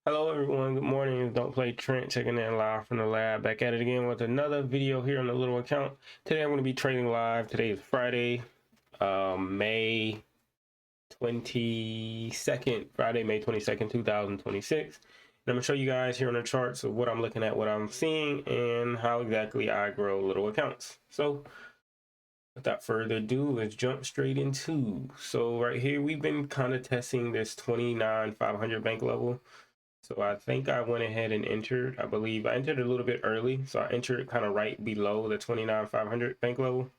Hello everyone, good morning. It's Don't Play Trent checking in live from the lab. Back at it again with another video here on the little account. Today I'm going to be trading live. Today is Friday, May 22nd, May 22nd, 2026. And I'm going to show you guys here on the charts of what I'm looking at, what I'm seeing, and how exactly I grow little accounts. So without further ado, let's jump straight into. So right here, we've been kind of testing this 29,500 bank level. So I think I went ahead and entered. I believe I entered a little bit early. So I entered kind of right below the 29,500 bank level.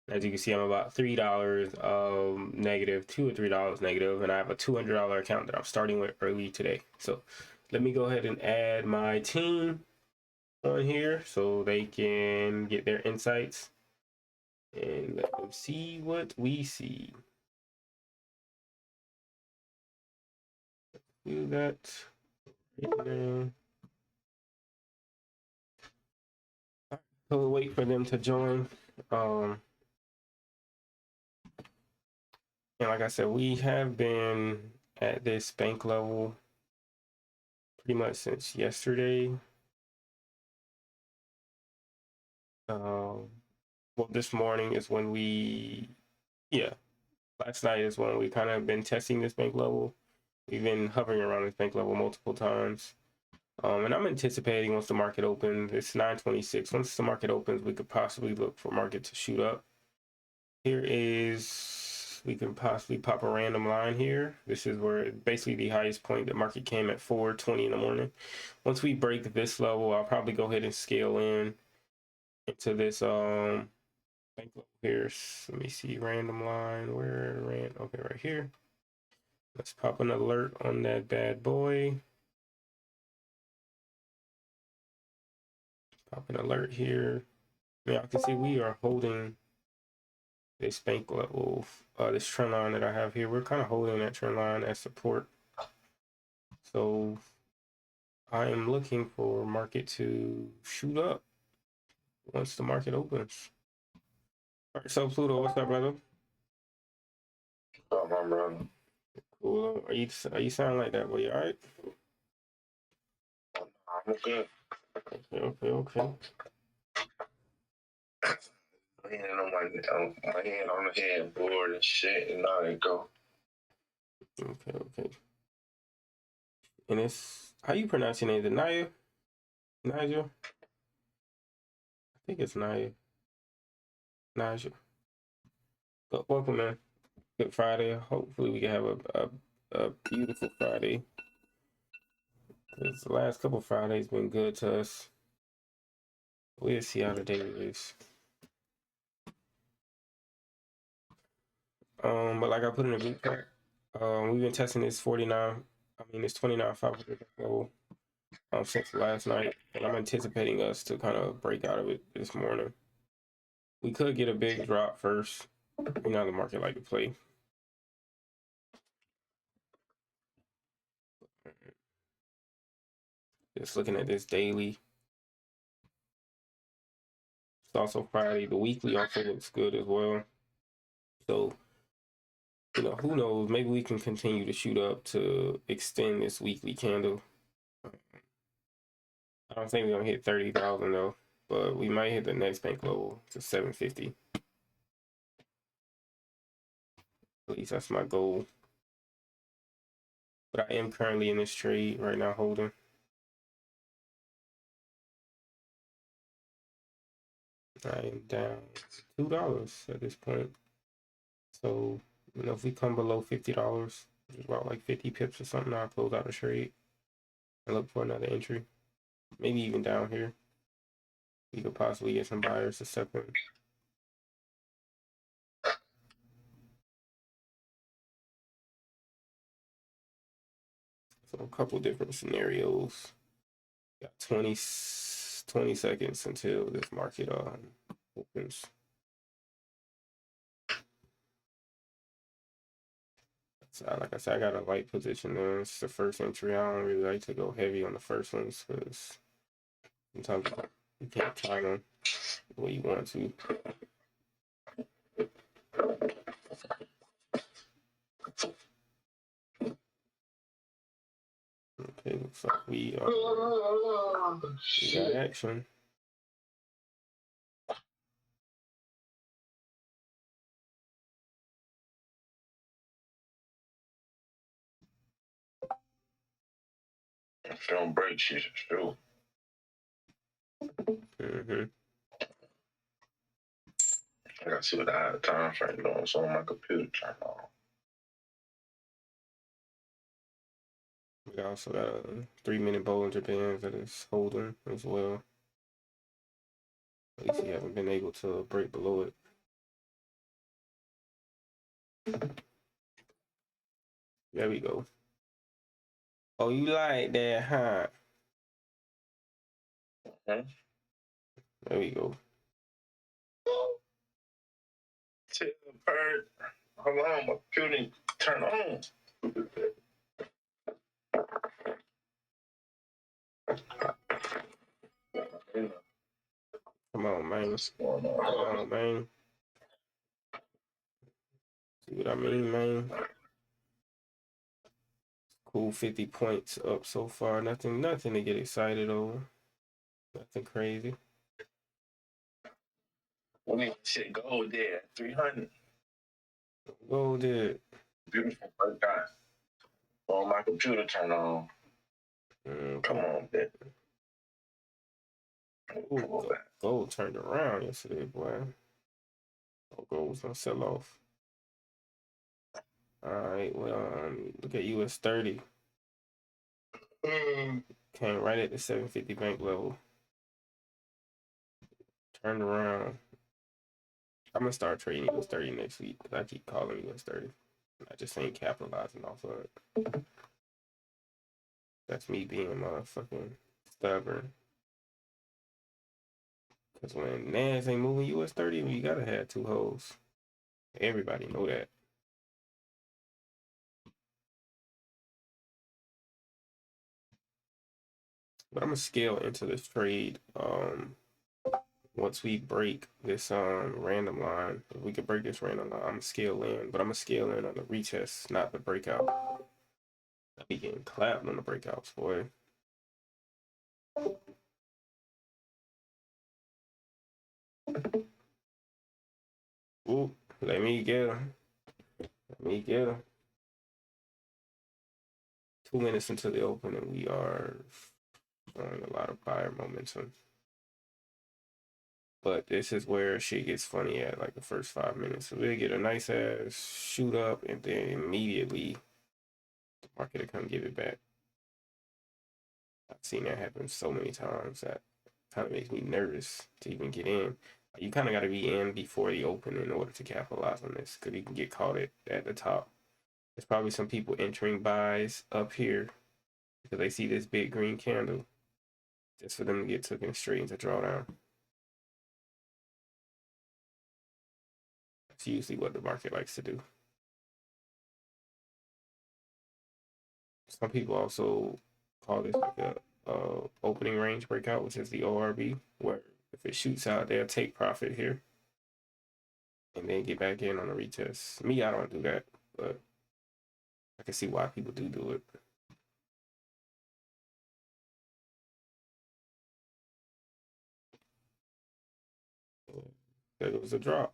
As you can see, I'm about $3 negative, $2 or $3 negative, and I have a $200 account that I'm starting with early today. So let me go ahead and add my team on here so they can get their insights and let them see what we see. Do that right now. So we'll wait for them to join. And like I said, we have been at this bank level pretty much since yesterday. Well, this morning is when last night is when we kind of been testing this bank level. We've been hovering around this bank level multiple times. And I'm anticipating once the market opens, it's 9:26. Once the market opens, we could possibly look for market to shoot up. Here is, we can possibly pop a random line here. This is where basically the highest point the market came at 4:20 in the morning. Once we break this level, I'll probably go ahead and scale in into this bank level here. Let me see, random line, where ran, okay, right here. Let's pop an alert on that bad boy. Pop an alert here. Now I can see we are holding this bank level, this trend line that I have here. We're kind of holding that trend line as support. So I am looking for market to shoot up once the market opens. All right, so Pluto, what's up, brother? Oh, my brother. Cool. Are you sound like that? Well, you all right? I'm good. Okay. My hand on my hand on the headboard and shit, and now they go. Okay. And it's, how you pronounce your name? Is it Naya? Nigel? I think it's Naya. Nigel. But welcome, man. Good Friday. Hopefully we can have a beautiful Friday. Because the last couple Fridays been good to us. We'll see how the day is. But like I put in the group chat, we've been testing this 29,500 level since last night, and I'm anticipating us to kind of break out of it this morning. We could get a big drop first. You know how the market like to play. Just looking at this daily. It's also Friday. The weekly also looks good as well. So, you know, who knows? Maybe we can continue to shoot up to extend this weekly candle. I don't think we're gonna hit 30,000 though, but we might hit the next bank level to 750. At least that's my goal. But I am currently in this trade right now holding. I am down $2 at this point. So, you know, if we come below $50, about like 50 pips or something, I'll close out the trade and look for another entry. Maybe even down here. We could possibly get some buyers to step in. So a couple different scenarios. Got 20 seconds until this market opens. So like I said, I got a light position there. It's the first entry. I don't really like to go heavy on the first ones because sometimes you can't time them the way you want to. Okay, looks like we got action. If you don't break shit, it's true. Mm-hmm. I gotta see what the time frame doing. So on my computer turn on. We also got a 3-minute Bollinger Bands that is holding as well. At least you haven't been able to break below it. There we go. Oh, you like that, huh? Mm-hmm. There we go. Tell the bird, hold on, my computer turn on. Come on, man. What's going on? Come on, man. See what I mean, man? Cool 50 points up so far. Nothing to get excited over. Nothing crazy. We need shit gold there. 300. Gold did. Beautiful bird guy. On my computer turn on. Come on, bitch. Ooh, gold turned around yesterday, boy. Oh, gold was gonna sell off. All right, well, look at US 30. Came right at the 750 bank level. Turned around. I'm gonna start trading US 30 next week because I keep calling US 30. I just ain't capitalizing off of it. That's me being motherfucking stubborn. Because when NAS ain't moving US 30, you gotta have two hoes. Everybody know that. But I'm gonna scale into this trade. Once we break this random line, if we could break this random line, I'm gonna scale in. But I'm gonna scale in on the retest, not the breakout. I be getting clapped on the breakouts, boy. Ooh, let me get him. Let me get him. 2 minutes into the open, and we are showing a lot of buyer momentum. But this is where shit gets funny at, like the first 5 minutes. So we'll get a nice ass shoot up, and then immediately the market will come give it back. I've seen that happen so many times that kind of makes me nervous to even get in. You kind of got to be in before the open in order to capitalize on this, because you can get caught at the top. There's probably some people entering buys up here because they see this big green candle just for them to get taken straight into drawdown. That's usually what the market likes to do. Some people also call this like a opening range breakout, which is the ORB, where if it shoots out, they'll take profit here and then get back in on a retest. Me, I don't do that, but I can see why people do it. There was a drop.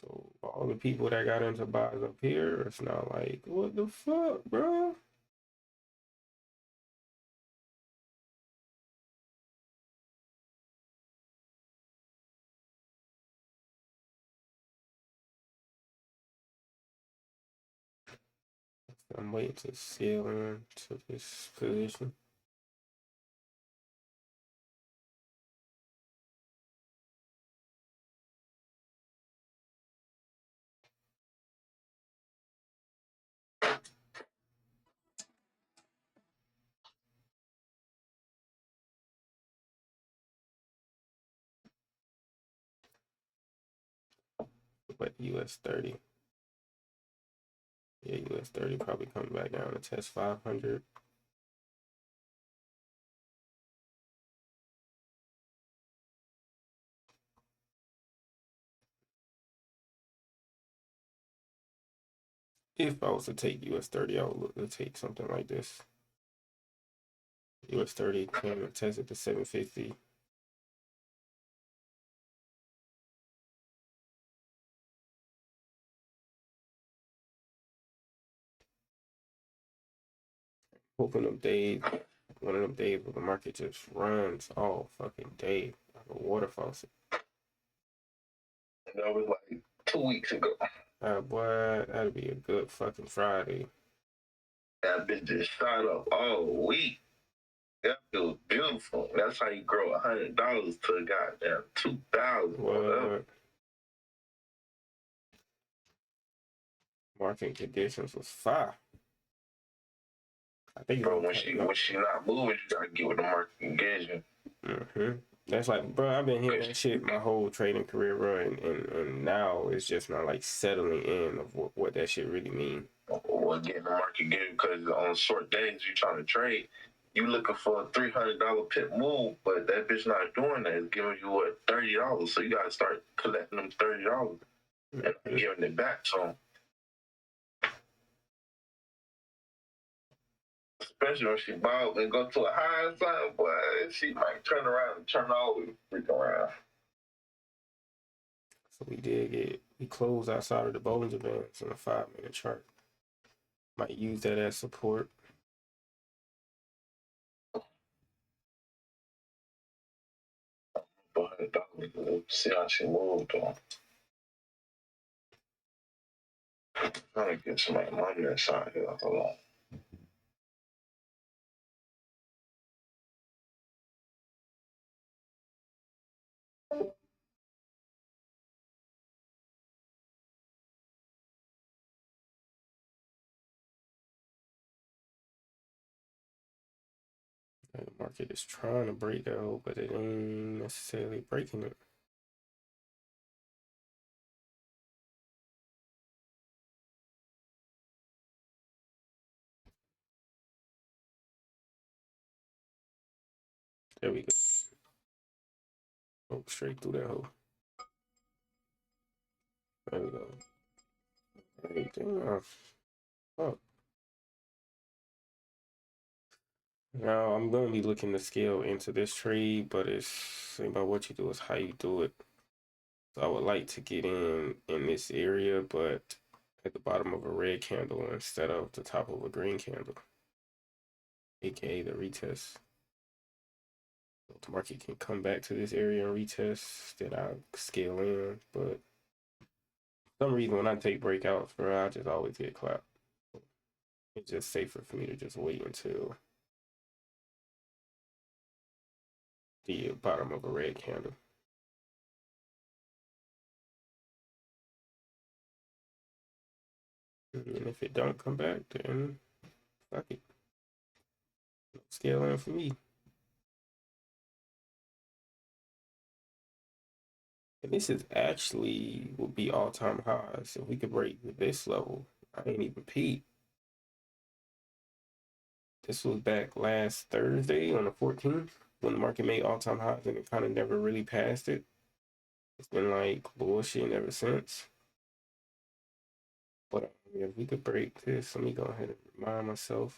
So all the people that got into buys up here, it's not like, what the fuck, bro? I'm waiting to sail into this position. But US 30. Yeah, US 30 probably coming back down to test 500. If I was to take US 30, I would look to take something like this. US 30 came and tested the 750. Hoping them days, one of them days where the market just runs all fucking day like a water faucet. And that was like 2 weeks ago. Boy, that'd be a good fucking Friday. That bitch just shot up all week. That feels beautiful. That's how you grow $100 to a goddamn 2,000. What? Market conditions was fire. I think, bro, when she not moving, you gotta get with the market engagement. That's like, bro, I've been hearing that shit my whole trading career, bro, and now it's just not like settling in of what that shit really mean. Well, getting the market engagement, because on short days you trying to trade, you looking for a $300 pit move, but that bitch not doing that. It's giving you what, $30. So you gotta start collecting them $30 and giving it back to them. Especially when she bought and go to a high or something, boy, she might turn around and turn all the freak around. So we closed outside of the Bollinger Bands on a 5-minute chart. Might use that as support. See how she moved on. Trying to get some money inside here. Hold on. The market is trying to break out, but it ain't necessarily breaking it. There we go. Oh, straight through that hole. There we go. Everything up. Now I'm gonna be looking to scale into this trade, but it's about what you do is how you do it. So I would like to get in this area, but at the bottom of a red candle instead of the top of a green candle, aka the retest. So the market can come back to this area and retest, then I'll scale in. But for some reason, when I take breakouts, bro, I just always get clapped. It's just safer for me to just wait until the bottom of a red candle. And if it don't come back, then fuck it. Scale in for me. And this is actually will be all-time highs. If we could break this level, I ain't even peaked. This was back last Thursday on the 14th when the market made all-time highs and it kind of never really passed it. It's been like bullshit ever since. But if we could break this, let me go ahead and remind myself.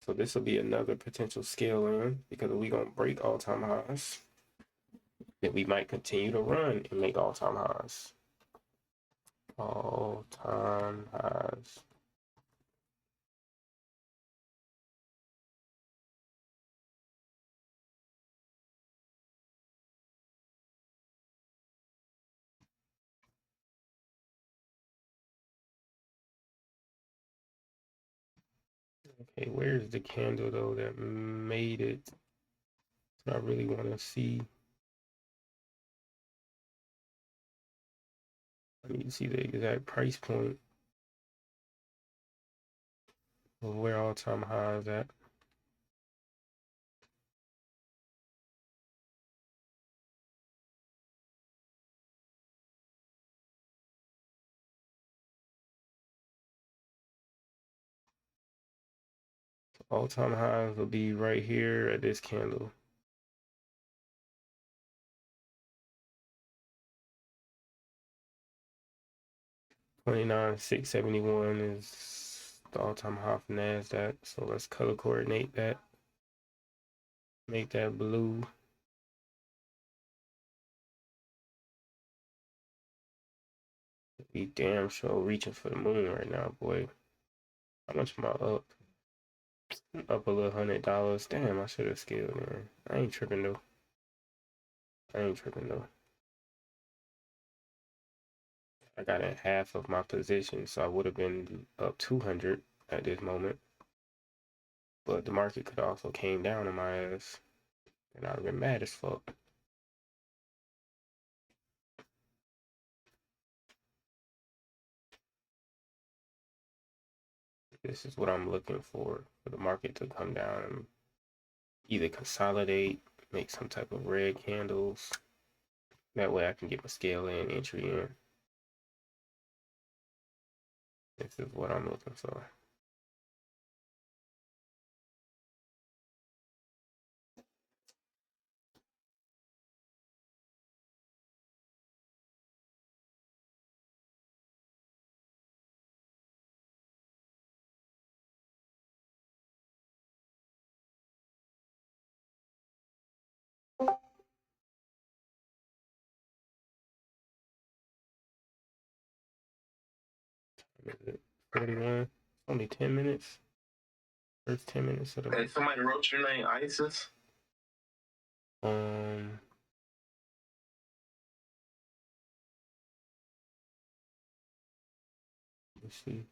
So this will be another potential scale in because if we gonna break all-time highs, then we might continue to run and make all-time highs. All-time highs. Okay, where's the candle though that made it? I really want to see. I need to see the exact price point of where all-time high is at. All-time highs will be right here at this candle. $29,671 is the all-time high for NASDAQ. So let's color coordinate that. Make that blue. Be damn sure reaching for the moon right now, boy. How much am I up? Up a little $100. Damn, I should have scaled in. I ain't tripping though. I got in half of my position, so I would have been up 200 at this moment. But the market could also came down on my ass, and I'd have been mad as fuck. This is what I'm looking for the market to come down and either consolidate, make some type of red candles. That way I can get my scale in, entry in. This is what I'm looking for. Is it 41? Only 10 minutes. First 10 minutes of the. Hey, somebody wrote your name ISIS? Let's see.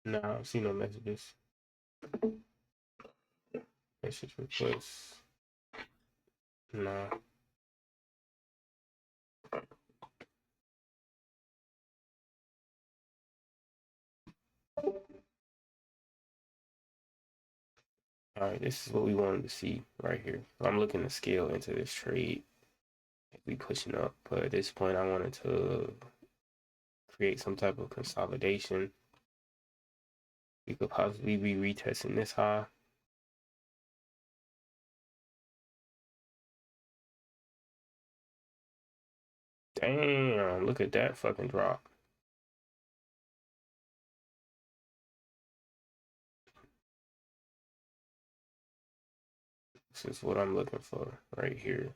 No, I don't see no messages. Message requests. No. All right, this is what we wanted to see right here. I'm looking to scale into this trade. We pushing up, but at this point, I wanted to create some type of consolidation. We could possibly be retesting this high. Damn, look at that fucking drop. This is what I'm looking for right here.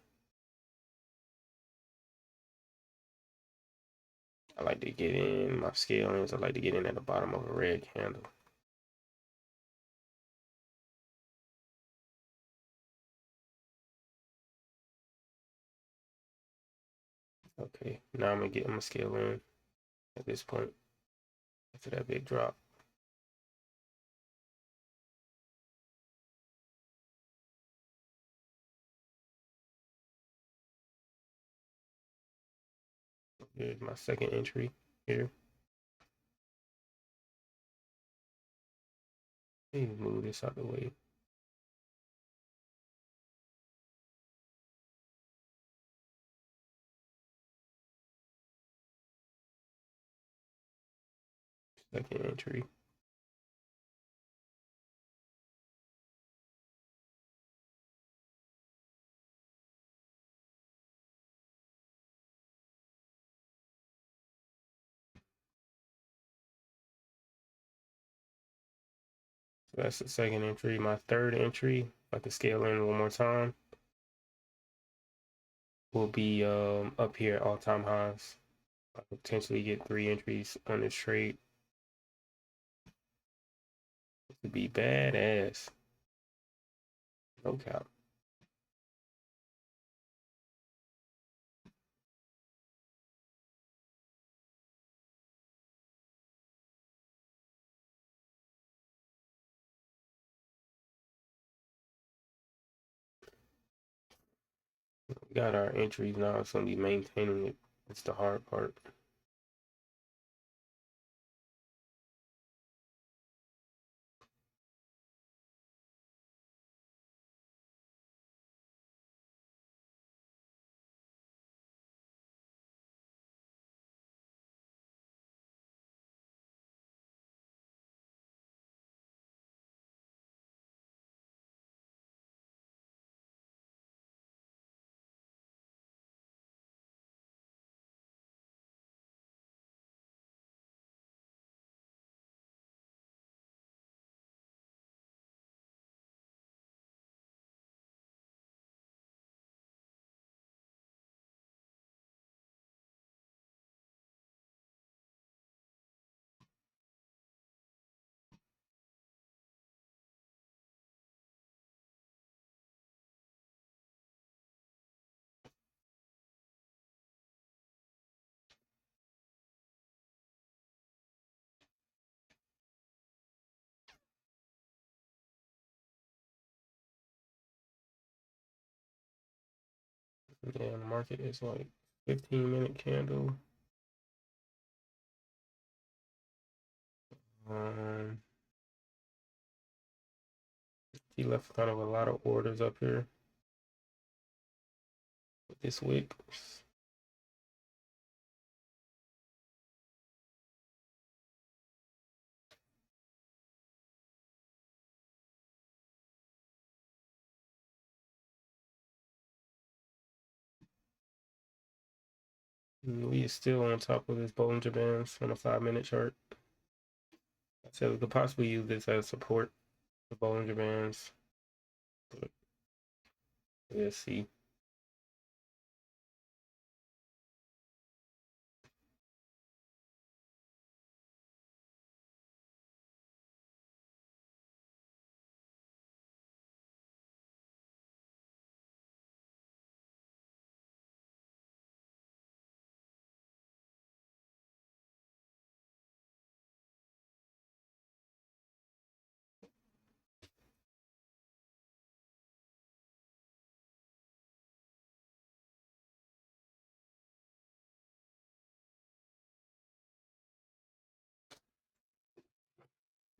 I like to get in my scalings. I like to get in at the bottom of a red candle. Okay, now I'm gonna scale in at this point after that big drop. Here's my second entry here. Let me move this out the way. Second entry. So that's the second entry. My third entry, if I can scale in one more time, will be up here at all-time highs. I could potentially get 3 entries on this trade. It would be badass. No cap. We got our entries now. It's gonna be maintaining it. It's the hard part. Yeah, the market is like 15-minute candle. He left kind of a lot of orders up here with this wick. We is still on top of this Bollinger Bands on a 5-minute chart. I said we could possibly use this as support, the Bollinger Bands. But let's see.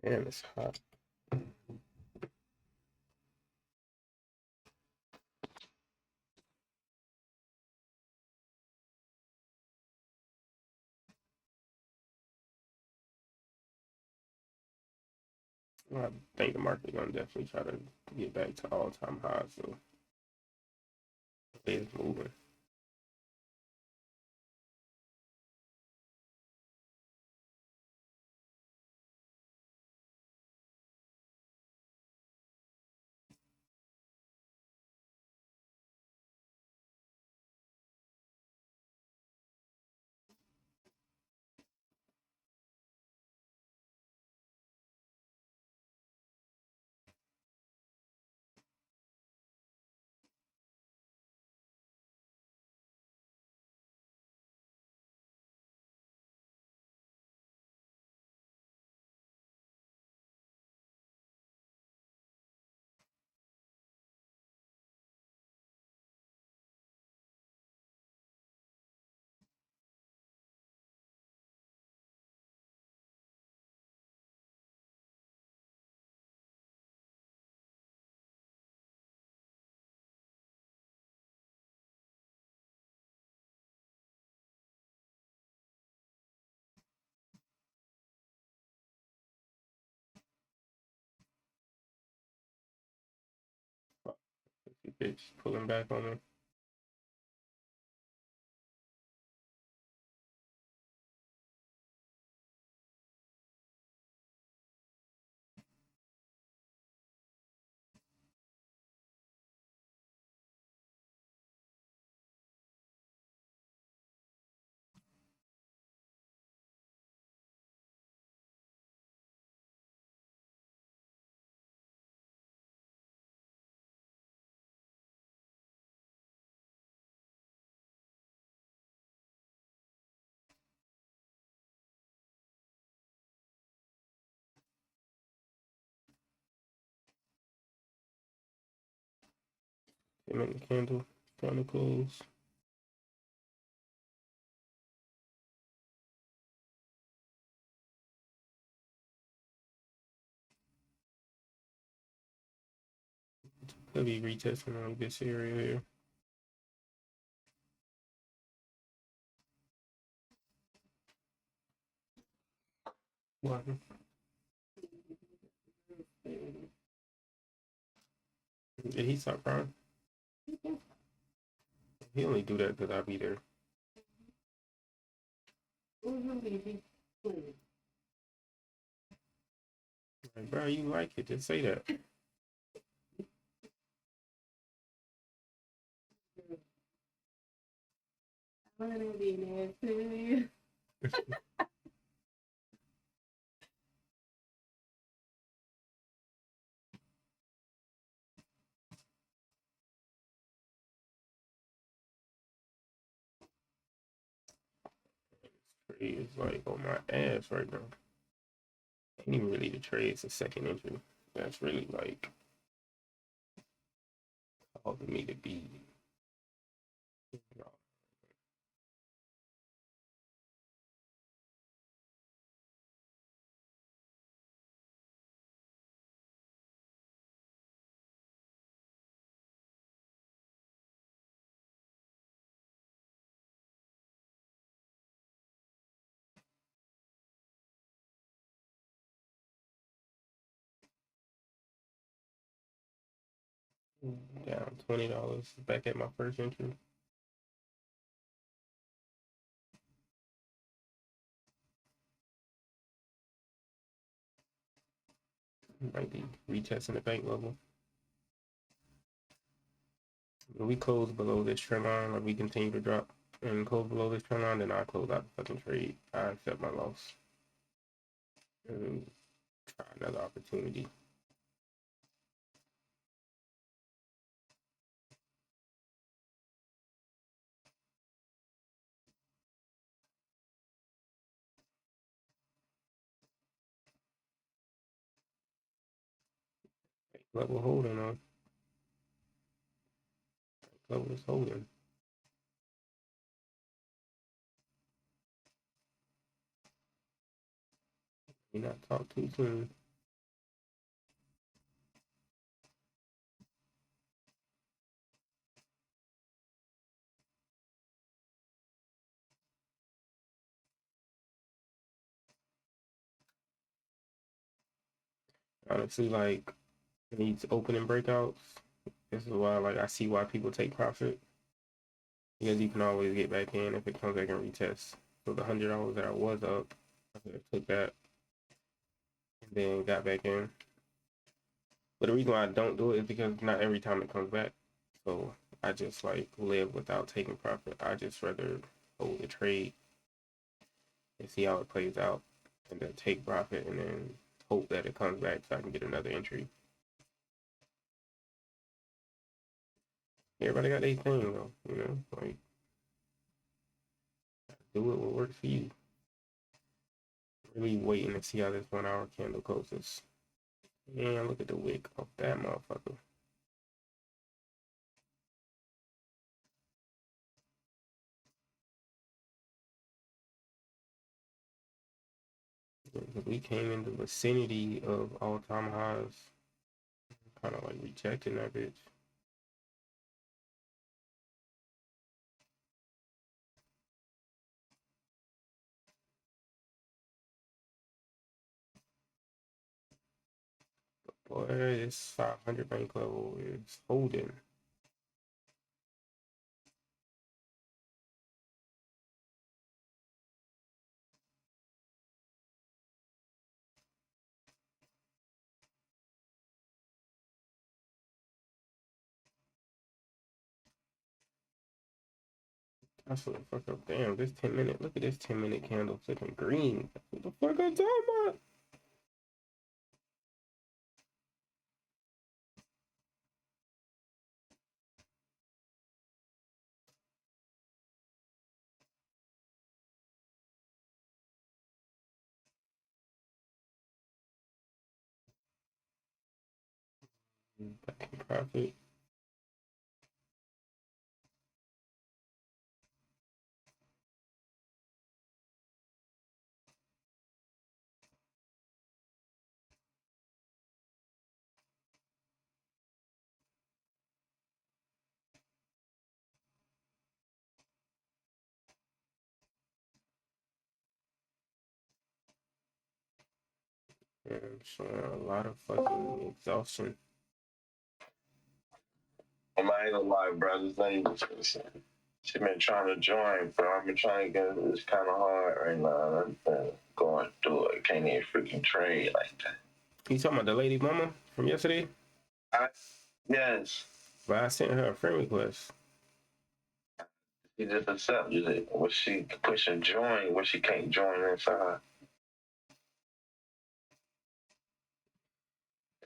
Damn, it's hot. I think the market gonna definitely try to get back to all-time highs. So it's moving. Bitch pulling back on me. Him in the candle, trying to close. Could be retesting on this area here. What? Did he stop crying? He only do that because I be there. Like, bro, you like it? Just say that. I'm gonna be there too. Trade is like on my ass right now. Ain't even really the trade, it's a second entry. That's really like causing me to be Down $20 back at my first entry. Might be retesting the bank level. When we close below this trend line, like we continue to drop and close below this trend line, then I close out the fucking trade. I accept my loss and try another opportunity. Level holding on. Level is holding. Do not talk too soon. Honestly, like these opening breakouts, this is why like I see why people take profit. Because you can always get back in if it comes back and retest. So the $100 that I was up, I could have took that and then got back in. But the reason why I don't do it is because not every time it comes back. So I just like live without taking profit. I just rather hold the trade and see how it plays out and then take profit and then hope that it comes back so I can get another entry. Everybody got their thing though, you know, like do it what works for you. Really waiting to see how this 1 hour candle closes. And look at the wick of that motherfucker. We came in the vicinity of all-time highs, kind of like rejecting that bitch. Boy, this 500 bank level is holding. I swear the fuck up. Damn, this 10-minute, look at this 10-minute candle flipping green. What the fuck I'm talking about? Back in profit. And showing a lot of fucking exhaustion. I'm not gonna lie, bro. This lady was she been trying to join, but I've been trying to get it. It's kind of hard right now. I've been going through it. Can't even freaking trade like that. You talking about the lady mama from yesterday? Yes. But I sent her a friend request. She just accepted it. When she pushing join, when she can't join inside.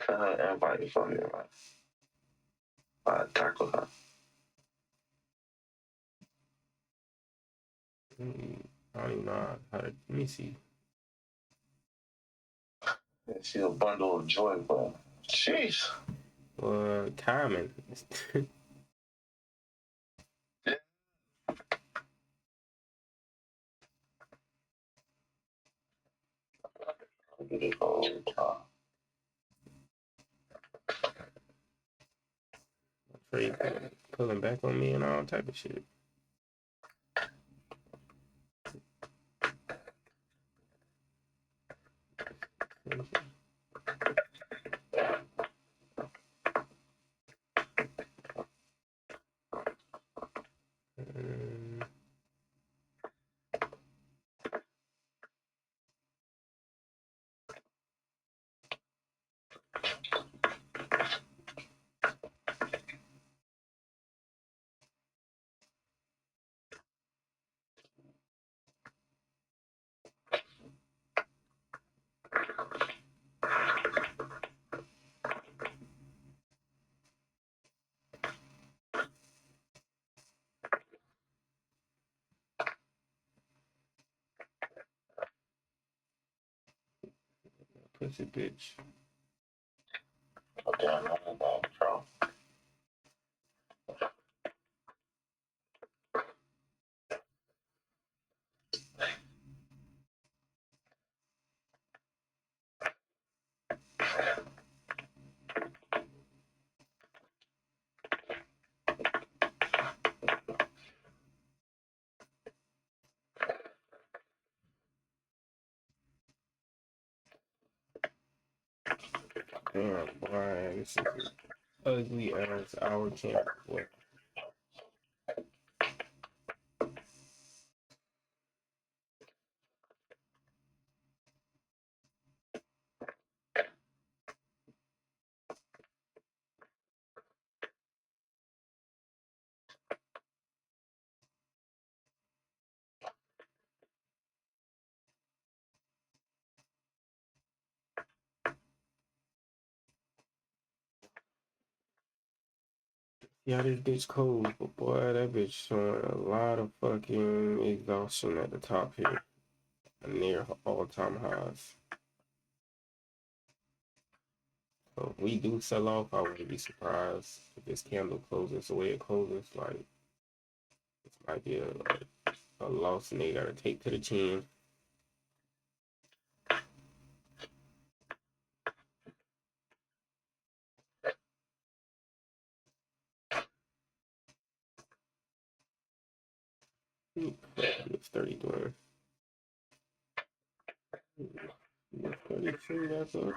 Send her an invite for me, man. I tackle her. I don't even know how to, let me see. She's a bundle of joy, but jeez. Timing. Trade pulling back on me and all type of shit. Pussy bitch. Okay, I know about Trump. Damn, boy, this is an ugly ass hour camp. Boy. Yeah, this bitch cold, but boy, that bitch showing a lot of fucking exhaustion at the top here, near all-time highs. So if we do sell off, I wouldn't be surprised if this candle closes the way it closes. Like, this might be a loss and they gotta take to the chin. It's 30 doing. It's 32, that's up.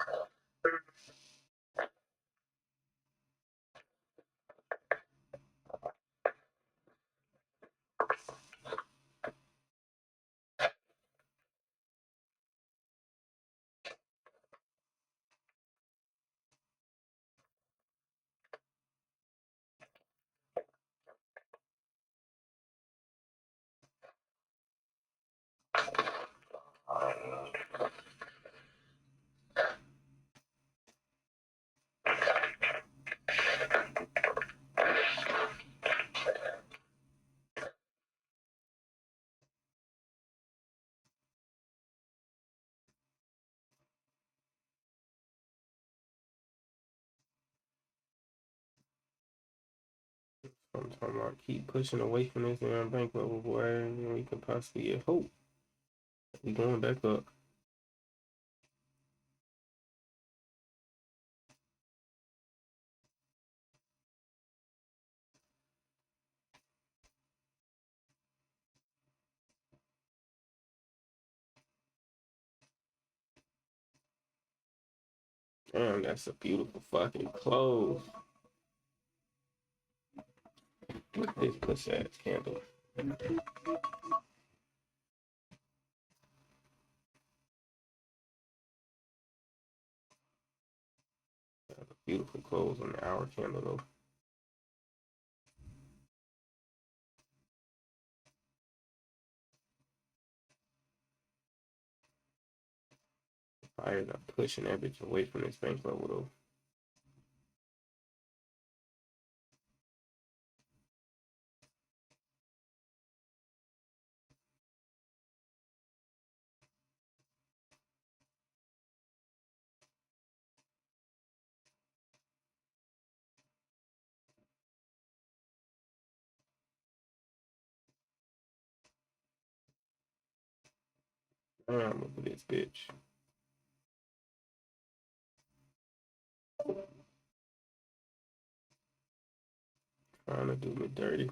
I'm talking about keep pushing away from this damn bank level, boy, and we can possibly get hope. We going back up. Damn, that's a beautiful fucking close. Look at this pussy ass candle. That's a beautiful close on the hour candle though. Fired up pushing that bitch away from this bank level though. Damn, look at this bitch. Trying to do me dirty.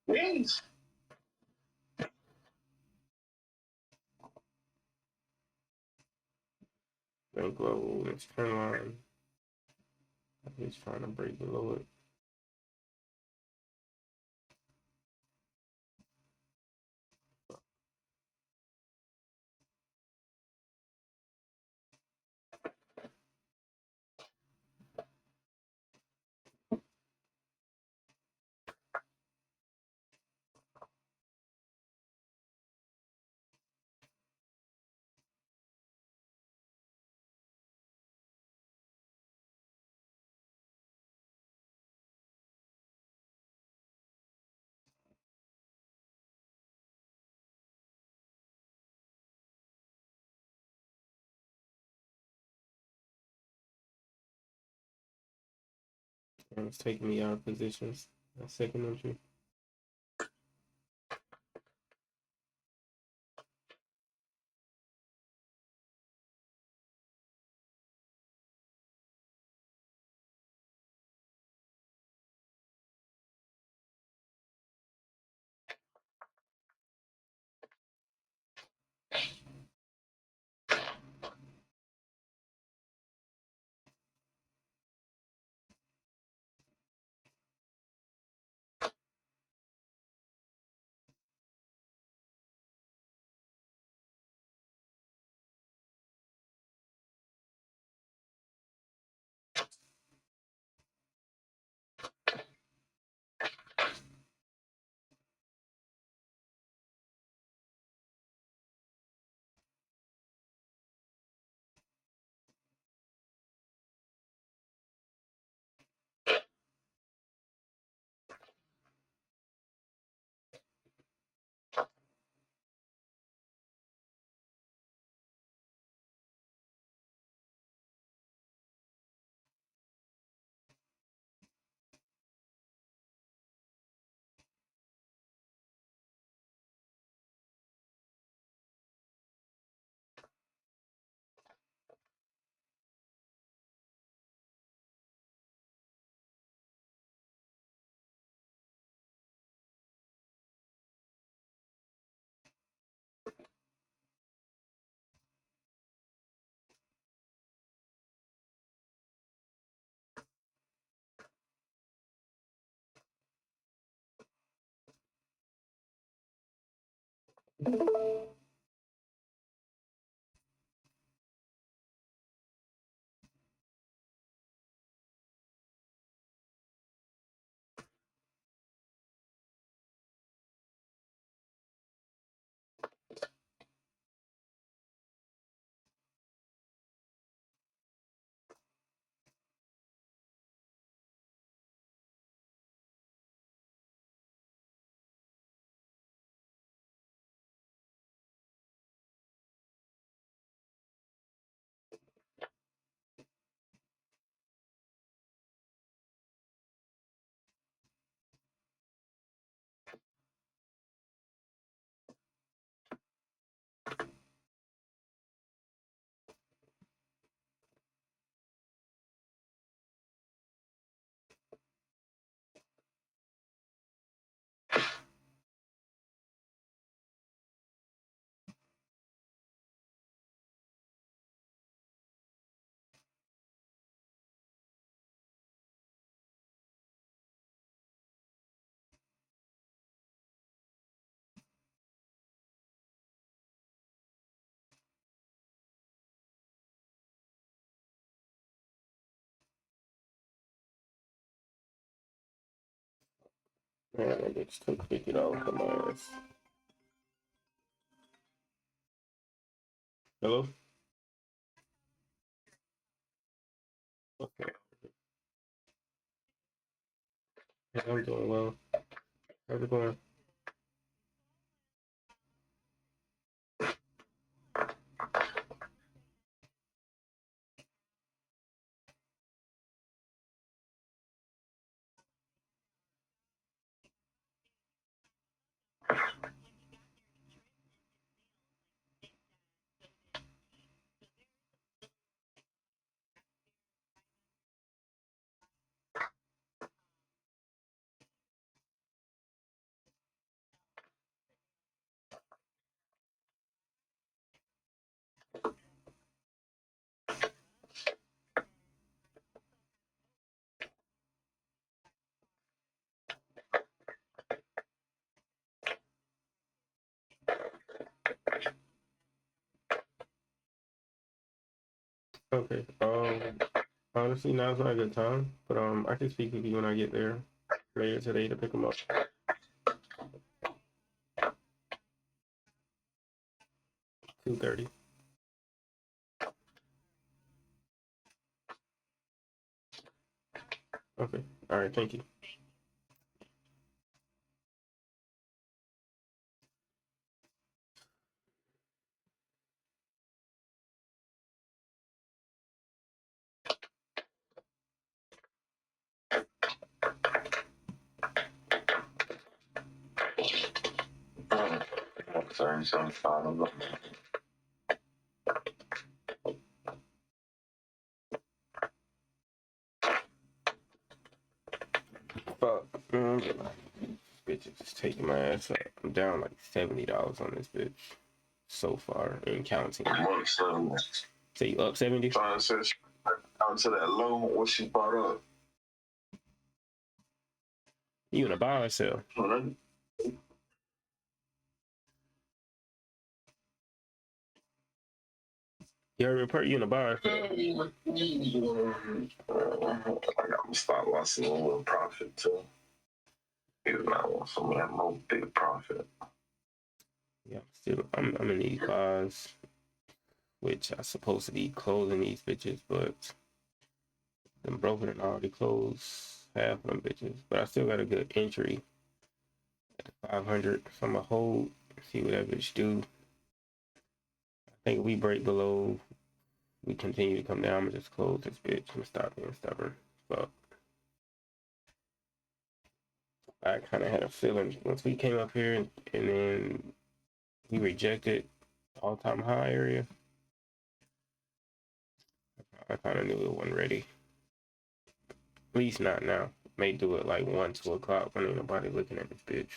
Yes. Bank level, it's trend line. He's trying to break below it. And it's taking me out of positions. That second entry. Man, I just took $50 from my ass. Hello? Okay. Yeah, I'm doing well. How's it going? Okay. Honestly, now's not a good time, but I can speak with you when I get there later today to pick them up. 2:30. Okay. All right. Thank you. Sorry, some final. Fuck. Bitch is just taking my ass up. I'm down like $70 on this bitch so far and counting. So you up 70? Trying to set down to that low, what she bought up. You in a buy or sell? You heard report you in a buy or sell? I got to start lossing a little profit too. Even though I want some of that more big profit. Yeah, I'm in these buys, which I supposed to be closing these bitches, but them broken and already closed half of them bitches. But I still got a good entry at the 500, so I'm gonna hold, see what that bitch do. I think if we break below, we continue to come down. I'm gonna just close this bitch and stop being stubborn. But I kind of had a feeling once we came up here and then we rejected all-time high area, I kind of knew it wasn't ready. At least not now. May do it like 1, 2 o'clock when ain't nobody looking at this bitch.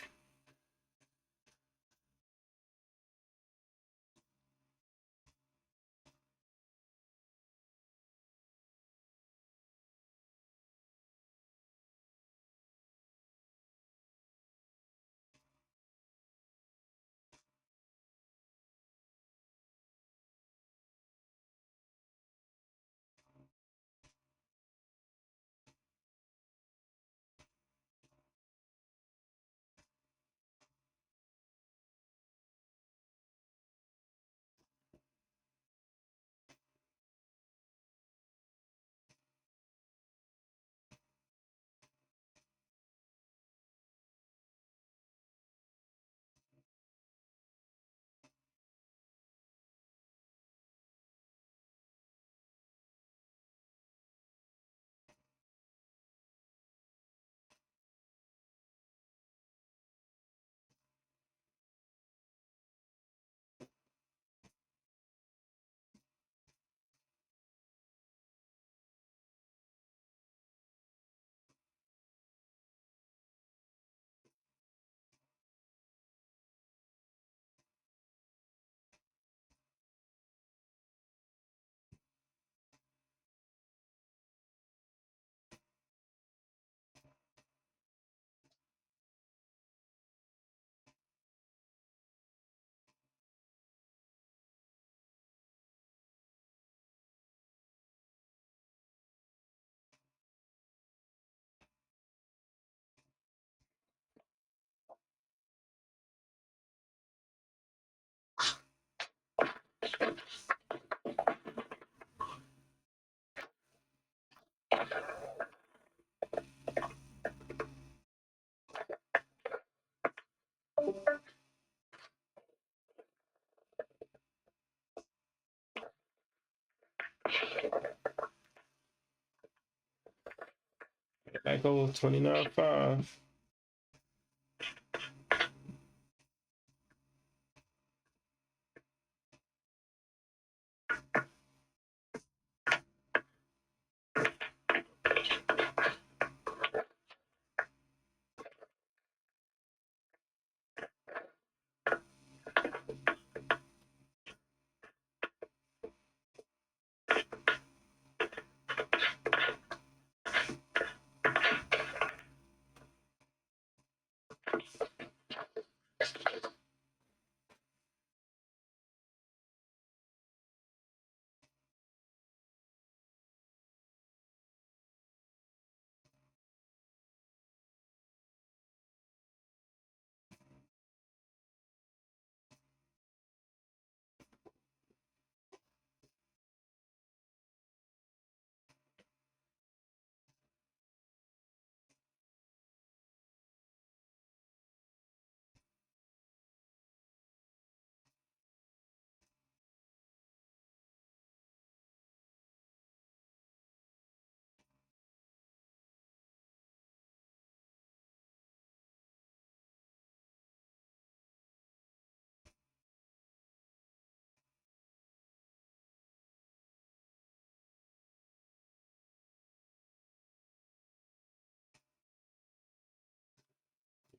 That goes 29.5.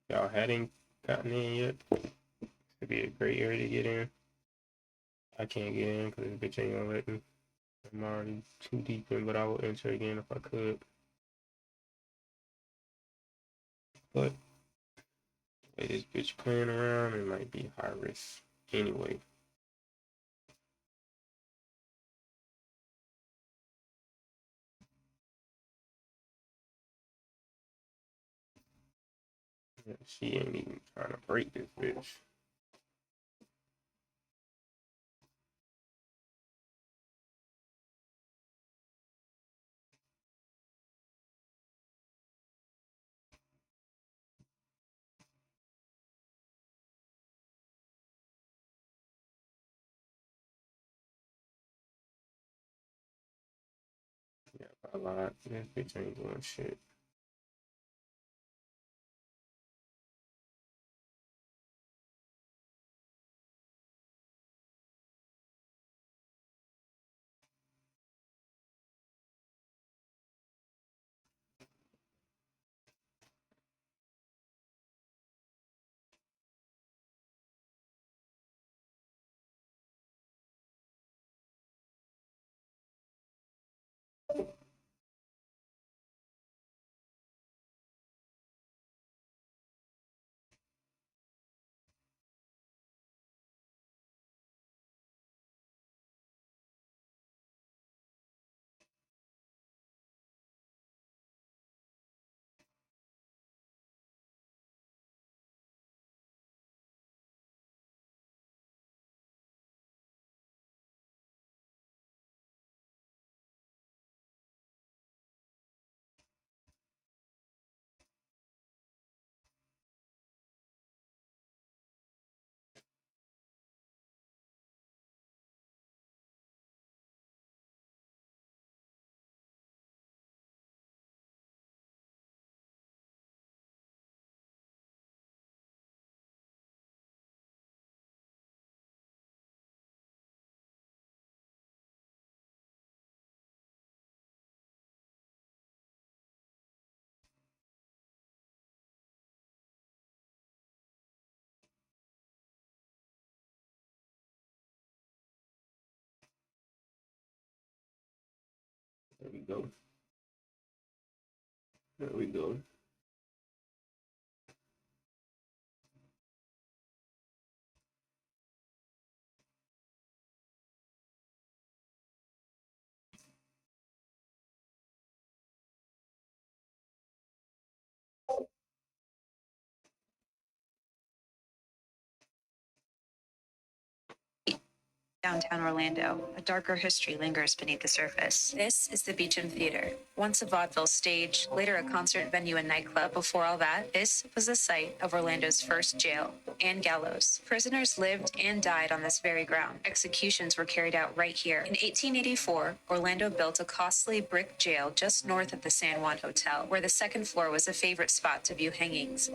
Y'all hadn't gotten in yet. Could be a great area to get in. I can't get in because this bitch ain't gonna let me. I'm already too deep in, but I will enter again if I could. But the way this bitch playing around, it might be high risk anyway. She ain't even trying to break this bitch. Yeah, I lied. This bitch ain't doing shit. There we go. There we go. Downtown Orlando, a darker history lingers beneath the surface. This is the Beecham Theater. Once a vaudeville stage, later a concert venue and nightclub, before all that, this was the site of Orlando's first jail and gallows. Prisoners lived and died on this very ground. Executions were carried out right here. In 1884, Orlando built a costly brick jail just north of the San Juan Hotel, where the second floor was a favorite spot to view hangings.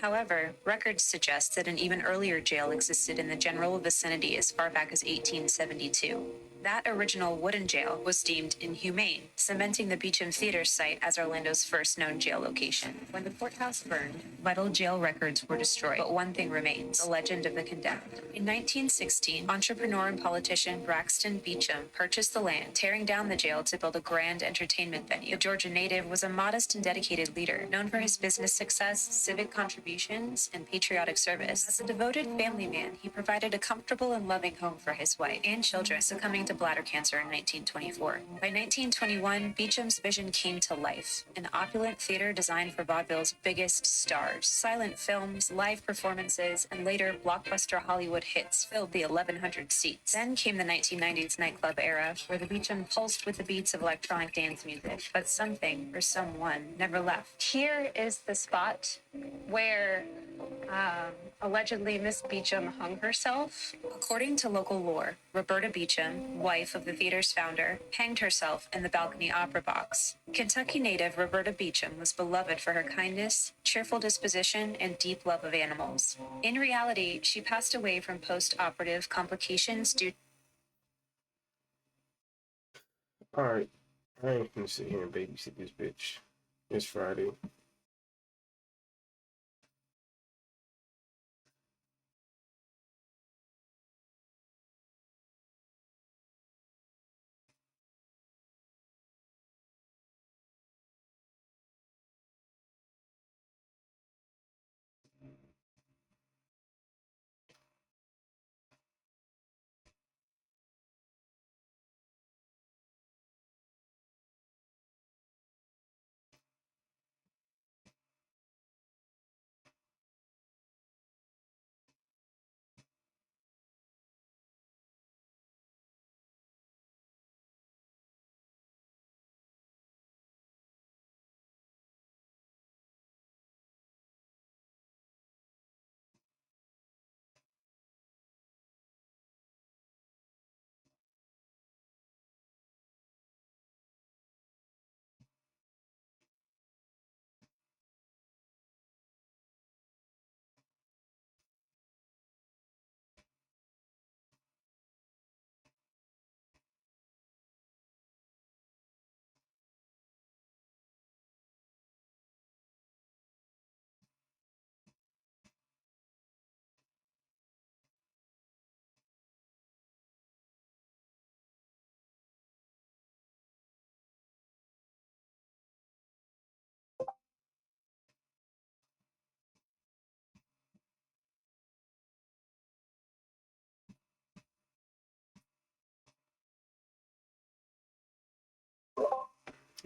However, records suggest that an even earlier jail existed in the general vicinity as far back as 1872. That original wooden jail was deemed inhumane, cementing the Beecham Theater site as Orlando's first known jail location. When the courthouse burned, vital jail records were destroyed, but one thing remains: the legend of the condemned. In 1916, entrepreneur and politician Braxton Beecham purchased the land, tearing down the jail to build a grand entertainment venue. The Georgia native was a modest and dedicated leader, known for his business success, civic contributions, and patriotic service. As a devoted family man, he provided a comfortable and loving home for his wife and children, succumbing to bladder cancer in 1924. By 1921, Beecham's vision came to life, an opulent theater designed for vaudeville's biggest stars. Silent films, live performances, and later blockbuster Hollywood hits filled the 1,100 seats. Then came the 1990s nightclub era, where the Beecham pulsed with the beats of electronic dance music, but something or someone never left. Here is the spot where allegedly Miss Beecham hung herself. According to local lore, Roberta Beecham, wife of the theater's founder, hanged herself in the balcony opera box. Kentucky native Roberta Beecham was beloved for her kindness, cheerful disposition, and deep love of animals. In reality, she passed away from post-operative complications due. All right, I ain't gonna sit here and babysit this bitch. It's Friday.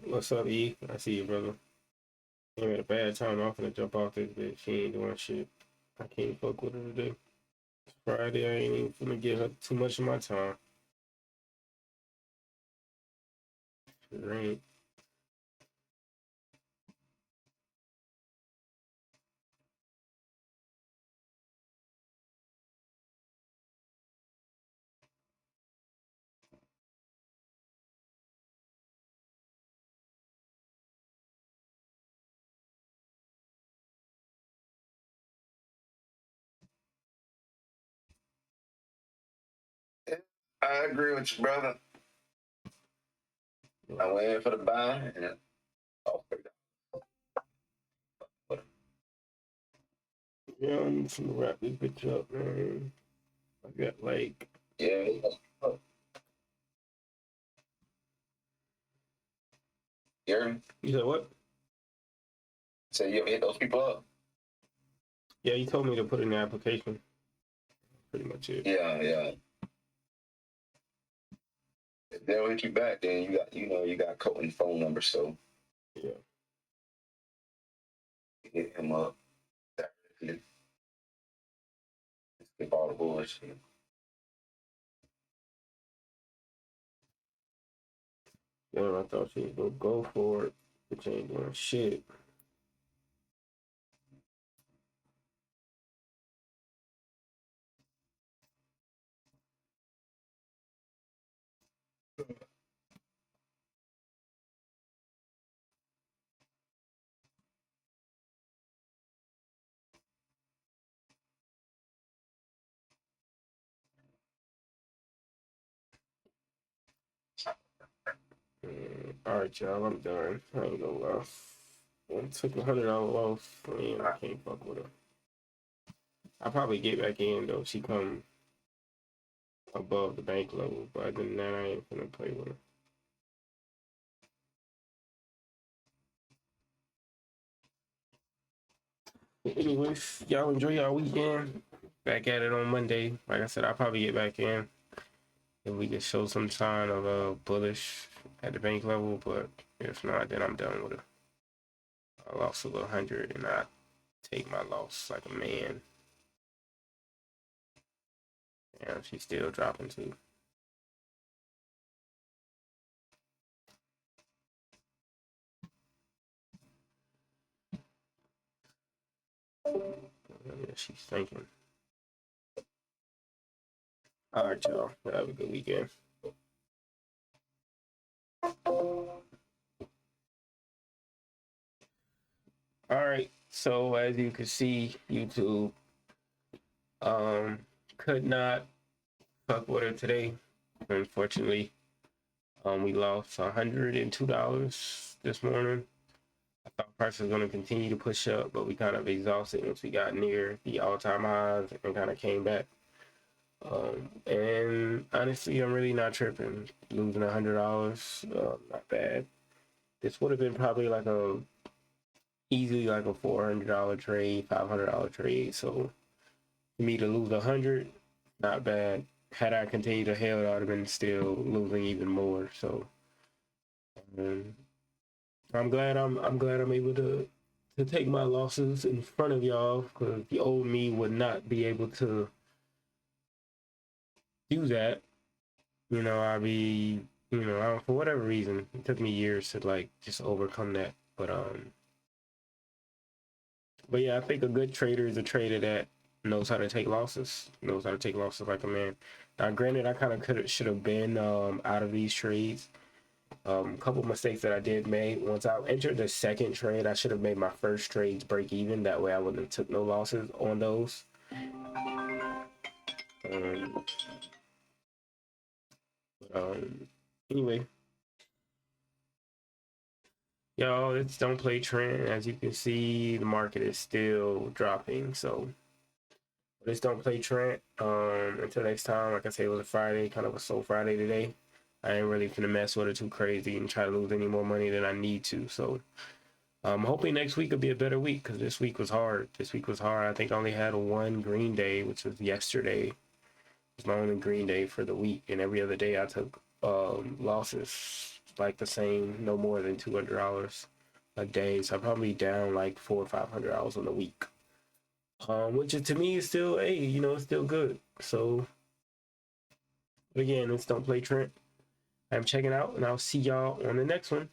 What's up, E? I see you, brother. Came at a bad time. I'm finna jump off this bitch. She ain't doing shit. I can't fuck with her today. It's Friday. I ain't even finna give her too much of my time. Sure ain't. I agree with you, brother. I went in for the buy and Yeah, I'm finna wrap this bitch up, man. I got like. yeah. You heard me? You said what? So you hit those people up? Yeah, you told me to put in the application. Pretty much it. Yeah. If they don't hit you back, then you got Colton's phone number, so Yeah. hit him up. Skip all the bullshit. Damn, I thought she was gonna go for it. Bitch ain't doing shit. All right, y'all, I'm done. I ain't gonna lie. I took $100 loss. Man, I can't fuck with her. I'll probably get back in though. She come above the bank level, but other than that, I ain't gonna play with her. Anyways, y'all enjoy y'all weekend. Back at it on Monday. Like I said, I'll probably get back in if we can show some sign of bullish at the bank level, but if not, then I'm done with it. I lost a little 100 and I take my loss like a man. Yeah, she's still dropping too. Yeah, she's thinking. All right, y'all. Have a good weekend. All right. So as you can see, YouTube could not fuck with her today. Unfortunately, we lost $102 this morning. I thought price was going to continue to push up, but we kind of exhausted once we got near the all-time highs and kind of came back. And honestly, I'm really not tripping. Losing $100, not bad. This would have been probably like easily like a $400 trade, $500 trade. So for me to lose 100, not bad. Had I continued to held, I would have been still losing even more. So I'm glad I'm able to take my losses in front of y'all, because the old me would not be able to do that. You know, I'd be, for whatever reason, it took me years to like just overcome that. But yeah, I think a good trader is a trader that knows how to take losses, like a man. Now, granted, I kind of should have been out of these trades. A couple mistakes that I did make. Once I entered the second trade, I should have made my first trades break even. That way I wouldn't have took no losses on those. Um, anyway, y'all, it's Don't Play Trent. As you can see, the market is still dropping. So it's Don't Play Trent. Until next time, like I said, it was a Friday, kind of a slow Friday today. I ain't really finna mess with it too crazy and try to lose any more money than I need to. So I'm hoping next week will be a better week, because this week was hard. I think I only had one green day, which was yesterday. It was my only green day for the week, and every other day I took losses like the same, no more than $200 a day. So I'm probably down like $400 or $500 on the week, which to me is still, hey, it's still good. So again, it's Don't Play Trent. I'm checking out, and I'll see y'all on the next one.